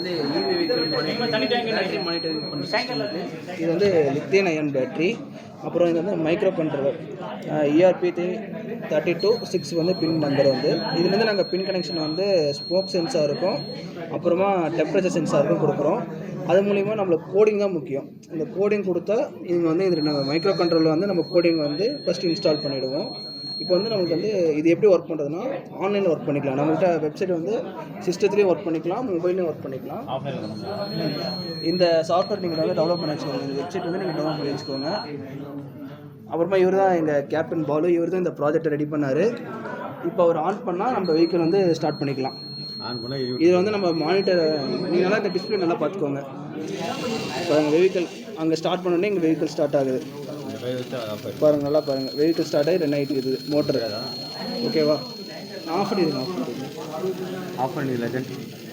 வந்து இவி vehicle battery monitoring பண்ணுற system இருக்குது. இது வந்து லித்தியம் அயன் பேட்டரி. அப்புறம் இது வந்து மைக்ரோ கண்ட்ரோலர் ERP 32.6 வந்து பின் நம்பர் வந்து இதுலேருந்து நாங்கள் பின் கனெக்ஷன் வந்து ஸ்மோக் சென்சாருக்கும் அப்புறமா டெம்பரேச்சர் சென்சாருக்கும் கொடுக்குறோம். அது மூலிமா நம்மளுக்கு கோடிங் தான் முக்கியம். இந்த கோடிங் கொடுத்தா இவங்க வந்து இதில் நம்ம மைக்ரோ கண்ட்ரோலில் வந்து நம்ம கோடிங் வந்து ஃபஸ்ட்டு இன்ஸ்டால் பண்ணிவிடுவோம். இப்போ வந்து நமக்கு வந்து இது எப்படி ஒர்க் பண்ணுறதுன்னா ஆன்லைனில் ஒர்க் பண்ணிக்கலாம். நம்மள்கிட்ட வெப்சைட் வந்து சிஸ்டத்துலேயும் ஒர்க் பண்ணிக்கலாம், மொபைல்லையும் ஒர்க் பண்ணிக்கலாம். இந்த சாஃப்ட்வேர் நீங்கள் வந்து டெவலப் பண்ணி வச்சுக்கோங்க. இந்த வெப்சைட் வந்து நீங்கள் டெவலப் பண்ணி வச்சுக்கோங்க. அப்புறமா இவர் தான் எங்கள் கேப்டன் பாலு. இவர் தான் இந்த ப்ராஜெக்டை ரெடி பண்ணார். இப்போ அவர் ஆன் பண்ணால் நம்ம வெஹிக்கிள் வந்து ஸ்டார்ட் பண்ணிக்கலாம். இதில் வந்து நம்ம மானிட்டர் நீங்கள் நல்லா இந்த டிஸ்பிளே நல்லா பார்த்துக்கோங்க. இப்போ எங்கள் வெஹிக்கிள் அங்கே ஸ்டார்ட் பண்ணோடனே எங்கள் வெஹிக்கிள் ஸ்டார்ட் ஆகுது பாருங்கள். நல்லா பாருங்கள், வெஹிக்கிள் ஸ்டார்ட் ஆகி ரன் ஆகிட்டு இருக்குது மோட்டர். ஓகேவா? ஆஃப் பண்ணிடுங்க. ஆஃப் பண்ணிடல.